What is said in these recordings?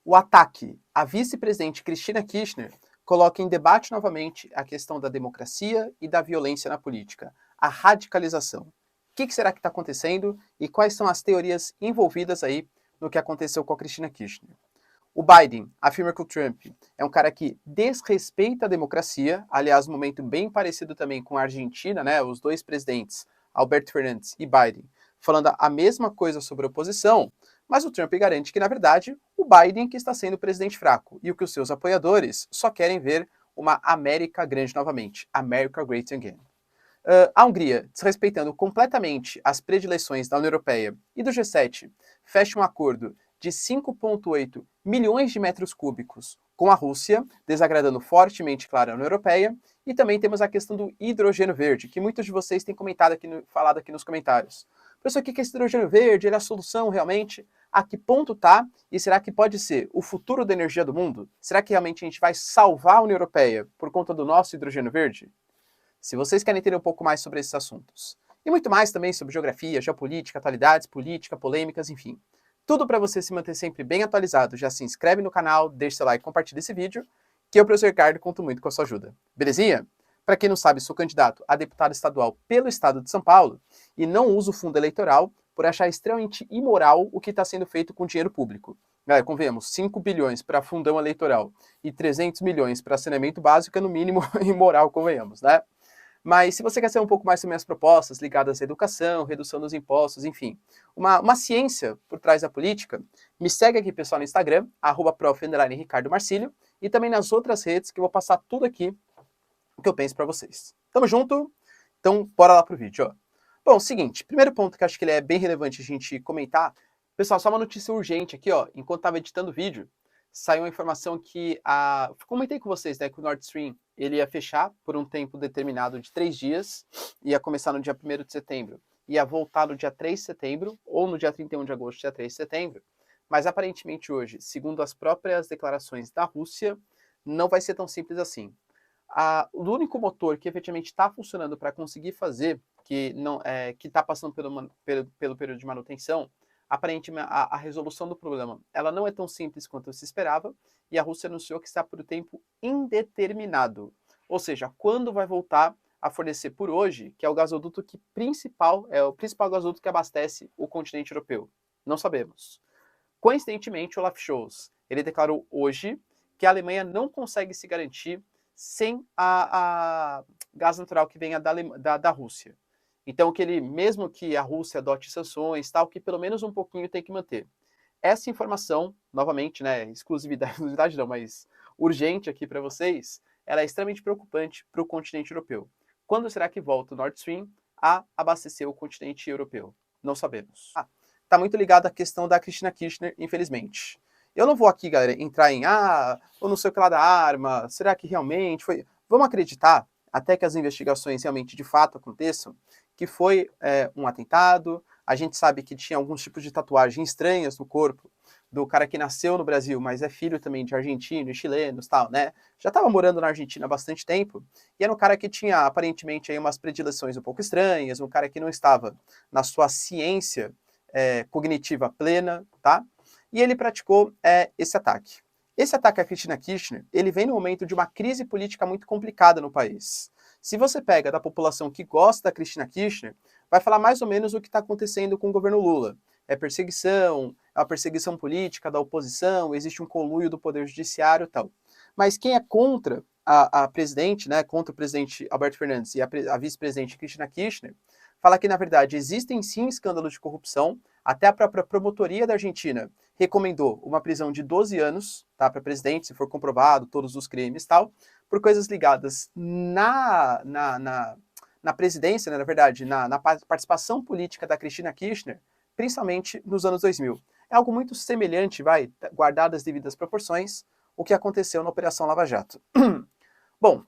O ataque à vice-presidente Cristina Kirchner coloca em debate novamente a questão da democracia e da violência na política, a radicalização. O que será que está acontecendo e quais são as teorias envolvidas aí no que aconteceu com a Cristina Kirchner? O Biden afirma que o Trump é um cara que desrespeita a democracia, aliás, um momento bem parecido também com a Argentina, né? Os dois presidentes, Alberto Fernandes e Biden, falando a mesma coisa sobre a oposição, mas o Trump garante que, na verdade, o Biden que está sendo o presidente fraco e o que os seus apoiadores só querem ver uma América grande novamente, America Great Again. A Hungria, desrespeitando completamente as predileções da União Europeia e do G7, fecha um acordo de 5,8 milhões de metros cúbicos com a Rússia, desagradando fortemente, claro, a União Europeia. E também temos a questão do hidrogênio verde, que muitos de vocês têm comentado falado aqui nos comentários. Professor, o que é esse hidrogênio verde? Ele é a solução realmente? A que ponto está? E será que pode ser o futuro da energia do mundo? Será que realmente a gente vai salvar a União Europeia por conta do nosso hidrogênio verde? Se vocês querem entender um pouco mais sobre esses assuntos, e muito mais também sobre geografia, geopolítica, atualidades, política, polêmicas, enfim, tudo para você se manter sempre bem atualizado, já se inscreve no canal, deixa seu like e compartilha esse vídeo, que eu, professor Ricardo, conto muito com a sua ajuda. Belezinha? Para quem não sabe, sou candidato a deputado estadual pelo estado de São Paulo e não uso fundo eleitoral por achar extremamente imoral o que está sendo feito com dinheiro público. Convenhamos, 5 bilhões para fundão eleitoral e 300 milhões para saneamento básico é no mínimo imoral, convenhamos, né? Mas se você quer saber um pouco mais sobre minhas propostas ligadas à educação, redução dos impostos, enfim, uma ciência por trás da política, me segue aqui, pessoal, no Instagram, @prof_Ricardo Marcílio, e também nas outras redes que eu vou passar tudo aqui o que eu penso para vocês. Tamo junto? Então, bora lá pro vídeo, ó. Bom, seguinte, primeiro ponto que eu acho que ele é bem relevante a gente comentar. Pessoal, só uma notícia urgente aqui, ó. Enquanto estava editando o vídeo, saiu uma informação que comentei com vocês, né, que o Nord Stream ele ia fechar por um tempo determinado de 3 dias, ia começar no dia 1º de setembro, ia voltar no dia 3 de setembro, ou no dia 31 de agosto, dia 3 de setembro, mas aparentemente hoje, segundo as próprias declarações da Rússia, não vai ser tão simples assim. O único motor que efetivamente está funcionando para conseguir fazer, que está passando pelo período de manutenção, aparentemente a resolução do problema ela não é tão simples quanto se esperava, e a Rússia anunciou que está por tempo indeterminado. Ou seja, quando vai voltar a fornecer por hoje, que é o gasoduto é o principal gasoduto que abastece o continente europeu? Não sabemos. Coincidentemente, Olaf Scholz, ele declarou hoje que a Alemanha não consegue se garantir sem a gás natural que venha da Rússia. Então, mesmo que a Rússia adote sanções, tal, que pelo menos um pouquinho tem que manter. Essa informação, novamente, né, exclusividade não, mas urgente aqui para vocês, ela é extremamente preocupante para o continente europeu. Quando será que volta o Nord Stream a abastecer o continente europeu? Não sabemos. Tá muito ligado à questão da Cristina Kirchner, infelizmente. Eu não vou aqui, galera, entrar em ou não sei o que lá da arma, será que realmente foi? Vamos acreditar, até que as investigações realmente de fato aconteçam, que foi um atentado. A gente sabe que tinha alguns tipos de tatuagem estranhas no corpo do cara que nasceu no Brasil, mas é filho também de argentinos, chilenos, tal, né? Já estava morando na Argentina há bastante tempo, e era um cara que tinha aparentemente aí umas predileções um pouco estranhas, um cara que não estava na sua ciência cognitiva plena, tá? E ele praticou esse ataque. Esse ataque à Cristina Kirchner, ele vem no momento de uma crise política muito complicada no país. Se você pega da população que gosta da Cristina Kirchner, vai falar mais ou menos o que está acontecendo com o governo Lula. É perseguição, é uma perseguição política da oposição, existe um conluio do poder judiciário e tal. Mas quem é contra a presidente, né, contra o presidente Alberto Fernandes e a vice-presidente Cristina Kirchner, fala que, na verdade, existem sim escândalos de corrupção. Até a própria promotoria da Argentina recomendou uma prisão de 12 anos, tá, para presidente, se for comprovado todos os crimes e tal, por coisas ligadas na presidência, né, na verdade, na participação política da Cristina Kirchner, principalmente nos anos 2000. É algo muito semelhante, guardadas as devidas proporções, o que aconteceu na Operação Lava Jato. Bom,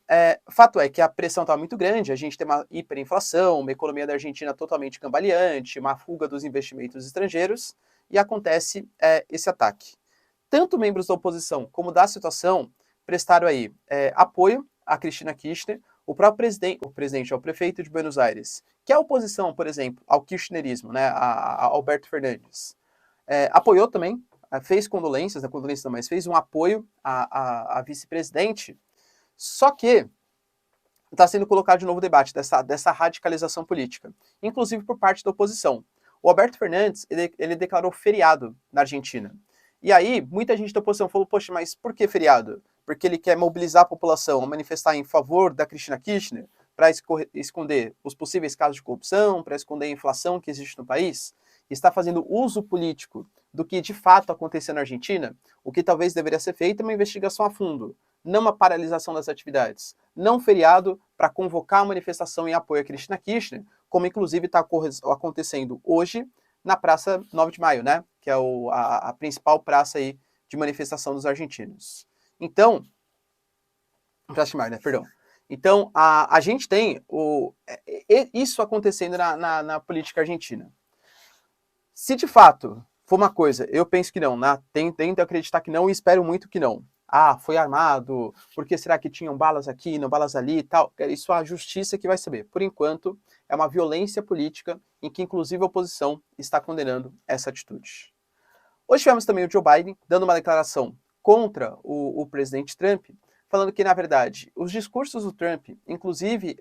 fato é que a pressão estava muito grande, a gente tem uma hiperinflação, uma economia da Argentina totalmente cambaleante, uma fuga dos investimentos estrangeiros, e acontece esse ataque. Tanto membros da oposição como da situação prestaram aí apoio a Cristina Kirchner, o próprio presidente, o prefeito de Buenos Aires, que é a oposição, por exemplo, ao kirchnerismo, né, a Alberto Fernandes, apoiou também fez condolências, condolências não, mas fez um apoio à vice-presidente, só que está sendo colocado de novo debate dessa radicalização política, inclusive por parte da oposição. O Alberto Fernandes, ele declarou feriado na Argentina. E aí, muita gente da oposição falou, poxa, mas por que feriado? Porque ele quer mobilizar a população a manifestar em favor da Cristina Kirchner para esconder os possíveis casos de corrupção, para esconder a inflação que existe no país? Está fazendo uso político do que de fato aconteceu na Argentina? O que talvez deveria ser feito é uma investigação a fundo, não uma paralisação das atividades, não feriado para convocar a manifestação em apoio a Cristina Kirchner, como inclusive está acontecendo hoje na Praça 9 de Maio, né? Que é a principal praça aí de manifestação dos argentinos. Então, Praça de Maio, né? Perdão. Então, a gente tem isso acontecendo na política argentina. Se de fato for uma coisa, eu penso que não, né? Tento acreditar que não e espero muito que não. Ah, foi armado, porque será que tinham balas aqui, não balas ali e tal? Isso a justiça que vai saber. Por enquanto, é uma violência política em que inclusive a oposição está condenando essa atitude. Hoje tivemos também o Joe Biden dando uma declaração contra o presidente Trump, falando que, na verdade, os discursos do Trump, inclusive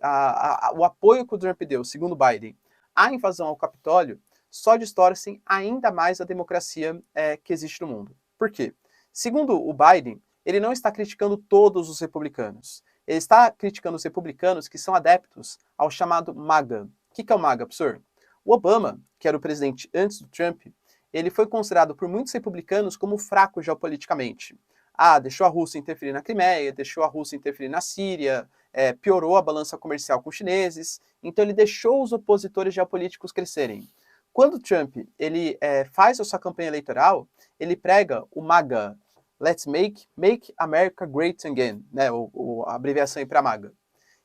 o apoio que o Trump deu, segundo Biden, à invasão ao Capitólio, só distorcem ainda mais a democracia que existe no mundo. Por quê? Segundo o Biden, ele não está criticando todos os republicanos. Ele está criticando os republicanos que são adeptos ao chamado MAGA. O que é o MAGA, professor? O Obama, que era o presidente antes do Trump, ele foi considerado por muitos republicanos como fraco geopoliticamente. Ah, deixou a Rússia interferir na Crimeia, deixou a Rússia interferir na Síria, piorou a balança comercial com os chineses, então ele deixou os opositores geopolíticos crescerem. Quando Trump ele faz a sua campanha eleitoral, ele prega o MAGA, Let's Make America Great Again, né, a abreviação para MAGA.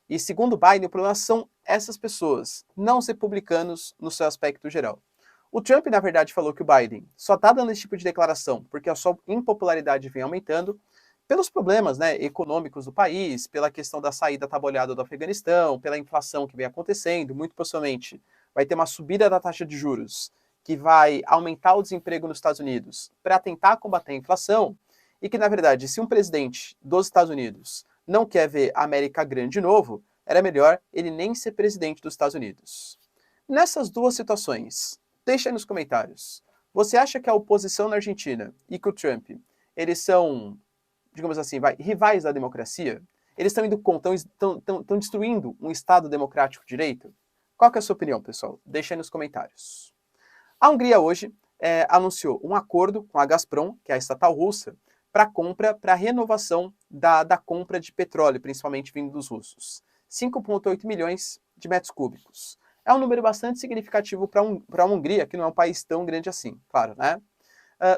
E segundo Biden, o problema são essas pessoas, não os republicanos no seu aspecto geral. O Trump, na verdade, falou que o Biden só está dando esse tipo de declaração porque a sua impopularidade vem aumentando pelos problemas, né, econômicos do país, pela questão da saída tabuleada do Afeganistão, pela inflação que vem acontecendo, muito possivelmente vai ter uma subida da taxa de juros que vai aumentar o desemprego nos Estados Unidos para tentar combater a inflação, e que, na verdade, se um presidente dos Estados Unidos não quer ver a América grande de novo, era melhor ele nem ser presidente dos Estados Unidos. Nessas duas situações, deixa aí nos comentários. Você acha que a oposição na Argentina e que o Trump, eles são, digamos assim, rivais da democracia? Eles estão indo contra, estão destruindo um Estado democrático de direito? Qual que é a sua opinião, pessoal? Deixa aí nos comentários. A Hungria hoje anunciou um acordo com a Gazprom, que é a estatal russa, para a renovação da compra de petróleo, principalmente vindo dos russos. 5,8 milhões de metros cúbicos. É um número bastante significativo para a Hungria, que não é um país tão grande assim, claro, né?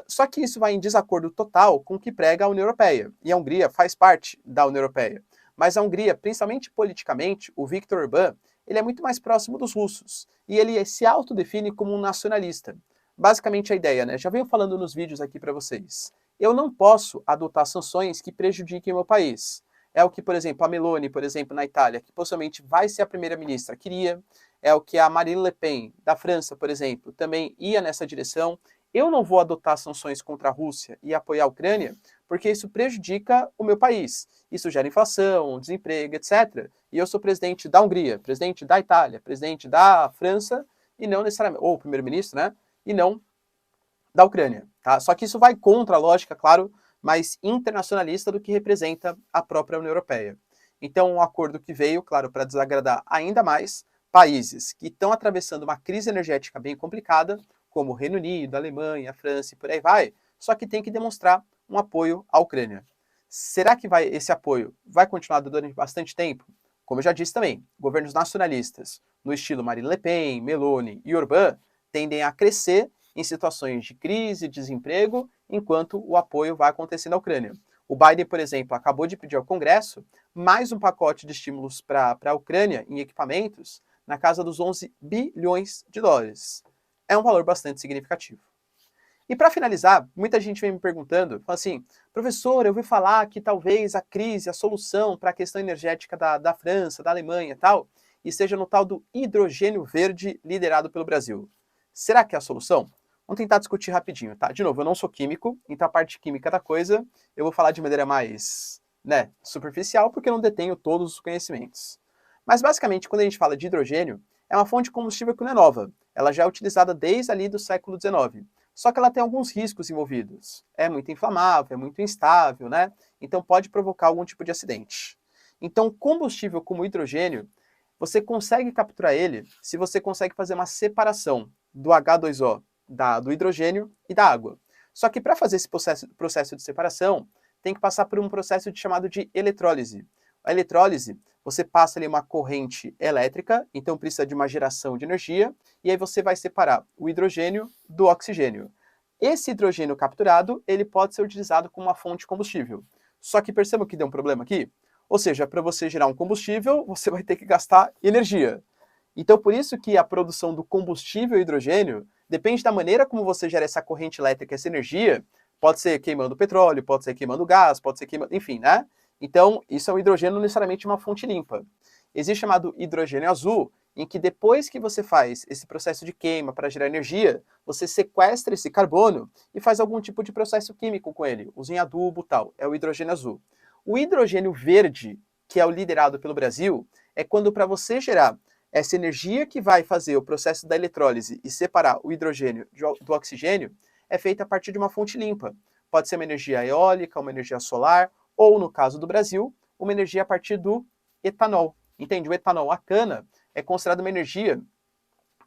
Só que isso vai em desacordo total com o que prega a União Europeia. E a Hungria faz parte da União Europeia. Mas a Hungria, principalmente politicamente, o Viktor Orbán, ele é muito mais próximo dos russos. E ele se autodefine como um nacionalista. Basicamente a ideia, né? Já venho falando nos vídeos aqui para vocês. Eu não posso adotar sanções que prejudiquem o meu país. É o que, por exemplo, a Meloni, por exemplo, na Itália, que possivelmente vai ser a primeira-ministra, queria. É o que a Marine Le Pen, da França, por exemplo, também ia nessa direção. Eu não vou adotar sanções contra a Rússia e apoiar a Ucrânia, porque isso prejudica o meu país. Isso gera inflação, desemprego, etc. E eu sou presidente da Hungria, presidente da Itália, presidente da França, e não necessariamente, ou primeiro-ministro, né? E não da Ucrânia, tá? Só que isso vai contra a lógica, claro, mais internacionalista do que representa a própria União Europeia. Então, um acordo que veio, claro, para desagradar ainda mais países que estão atravessando uma crise energética bem complicada, como o Reino Unido, a Alemanha, a França e por aí vai, só que tem que demonstrar um apoio à Ucrânia. Será que esse apoio vai continuar durante bastante tempo? Como eu já disse também, governos nacionalistas, no estilo Marine Le Pen, Meloni e Orbán, tendem a crescer em situações de crise e desemprego, enquanto o apoio vai acontecer na Ucrânia. O Biden, por exemplo, acabou de pedir ao Congresso mais um pacote de estímulos para a Ucrânia em equipamentos na casa dos 11 bilhões de dólares. É um valor bastante significativo. E para finalizar, muita gente vem me perguntando, fala assim, professor, eu ouvi falar que talvez a crise, a solução para a questão energética da França, da Alemanha e tal, esteja no tal do hidrogênio verde liderado pelo Brasil. Será que é a solução? Vamos tentar discutir rapidinho, tá? De novo, eu não sou químico, então a parte química da coisa eu vou falar de maneira mais, superficial, porque eu não detenho todos os conhecimentos. Mas basicamente, quando a gente fala de hidrogênio, é uma fonte de combustível que não é nova. Ela já é utilizada desde ali do século XIX. Só que ela tem alguns riscos envolvidos. É muito inflamável, é muito instável, né? Então pode provocar algum tipo de acidente. Então, combustível como hidrogênio, você consegue capturar ele se você consegue fazer uma separação do H2O, do hidrogênio e da água. Só que para fazer esse processo de separação, tem que passar por um processo chamado de eletrólise. A eletrólise, você passa ali uma corrente elétrica, então precisa de uma geração de energia, e aí você vai separar o hidrogênio do oxigênio. Esse hidrogênio capturado, ele pode ser utilizado como uma fonte de combustível. Só que perceba que deu um problema aqui? Ou seja, para você gerar um combustível, você vai ter que gastar energia. Então, por isso que a produção do combustível hidrogênio depende da maneira como você gera essa corrente elétrica, essa energia. Pode ser queimando petróleo, pode ser queimando gás, pode ser queimando... Enfim, né? Então, isso é um hidrogênio não necessariamente uma fonte limpa. Existe chamado hidrogênio azul, em que depois que você faz esse processo de queima para gerar energia, você sequestra esse carbono e faz algum tipo de processo químico com ele, usa em adubo e tal. É o hidrogênio azul. O hidrogênio verde, que é o liderado pelo Brasil, é quando para você gerar essa energia que vai fazer o processo da eletrólise e separar o hidrogênio do oxigênio, é feita a partir de uma fonte limpa. Pode ser uma energia eólica, uma energia solar, ou, no caso do Brasil, uma energia a partir do etanol. Entende? O etanol, a cana, é considerada uma energia...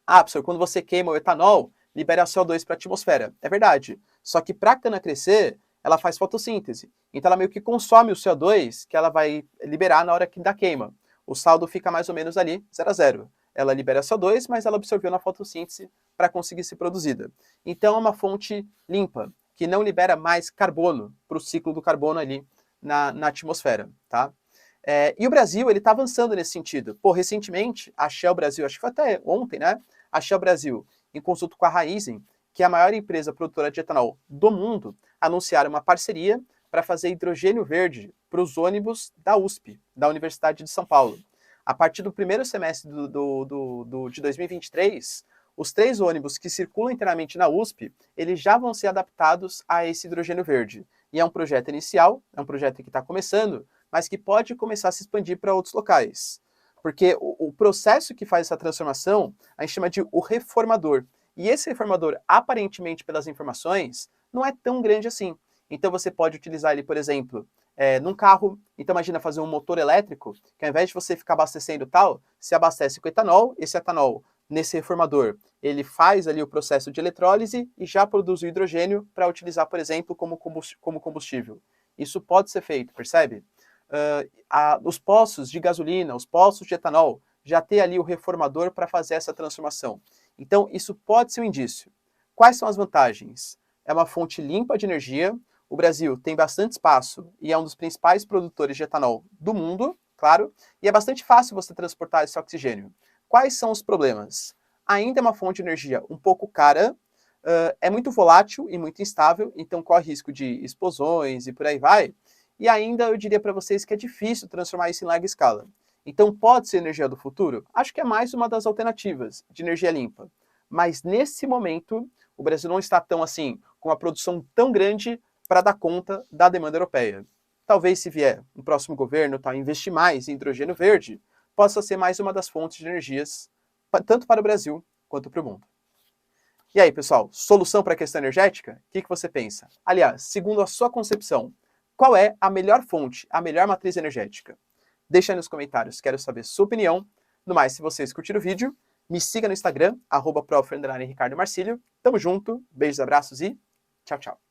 Ah, professor, quando você queima o etanol, libera CO2 para a atmosfera. É verdade. Só que para a cana crescer, ela faz fotossíntese. Então ela meio que consome o CO2 que ela vai liberar na hora da queima. O saldo fica mais ou menos ali, 0 a 0. Ela libera CO2, mas ela absorveu na fotossíntese para conseguir ser produzida. Então é uma fonte limpa, que não libera mais carbono para o ciclo do carbono ali na atmosfera, tá? E o Brasil, ele está avançando nesse sentido. Pô, recentemente, a Shell Brasil, acho que foi até ontem, né? A Shell Brasil, em conjunto com a Raízen, que é a maior empresa produtora de etanol do mundo, anunciaram uma parceria para fazer hidrogênio verde para os ônibus da USP, da Universidade de São Paulo. A partir do primeiro semestre de 2023, os 3 ônibus que circulam inteiramente na USP, eles já vão ser adaptados a esse hidrogênio verde. E é um projeto inicial, é um projeto que está começando, mas que pode começar a se expandir para outros locais. Porque o processo que faz essa transformação, a gente chama de o reformador. E esse reformador, aparentemente, pelas informações, não é tão grande assim. Então você pode utilizar ele, por exemplo, num carro. Então imagina fazer um motor elétrico, que ao invés de você ficar abastecendo tal, se abastece com etanol, esse etanol, nesse reformador, ele faz ali o processo de eletrólise e já produz o hidrogênio para utilizar, por exemplo, como combustível. Isso pode ser feito, percebe? Os poços de gasolina, os poços de etanol, já ter ali o reformador para fazer essa transformação. Então, isso pode ser um indício. Quais são as vantagens? É uma fonte limpa de energia. O Brasil tem bastante espaço e é um dos principais produtores de etanol do mundo, claro, e é bastante fácil você transportar esse oxigênio. Quais são os problemas? Ainda é uma fonte de energia um pouco cara, é muito volátil e muito instável, então corre risco de explosões e por aí vai. E ainda eu diria para vocês que é difícil transformar isso em larga escala. Então pode ser energia do futuro? Acho que é mais uma das alternativas de energia limpa. Mas nesse momento, o Brasil não está tão assim, com uma produção tão grande para dar conta da demanda europeia. Talvez se vier um próximo governo investir mais em hidrogênio verde, possa ser mais uma das fontes de energias, tanto para o Brasil quanto para o mundo. E aí, pessoal, solução para a questão energética? O que você pensa? Aliás, segundo a sua concepção, qual é a melhor fonte, a melhor matriz energética? Deixa aí nos comentários, quero saber sua opinião. No mais, se vocês curtiram o vídeo, me siga no Instagram, @prof_ricardo Marcílio. Tamo junto, beijos, abraços e tchau, tchau.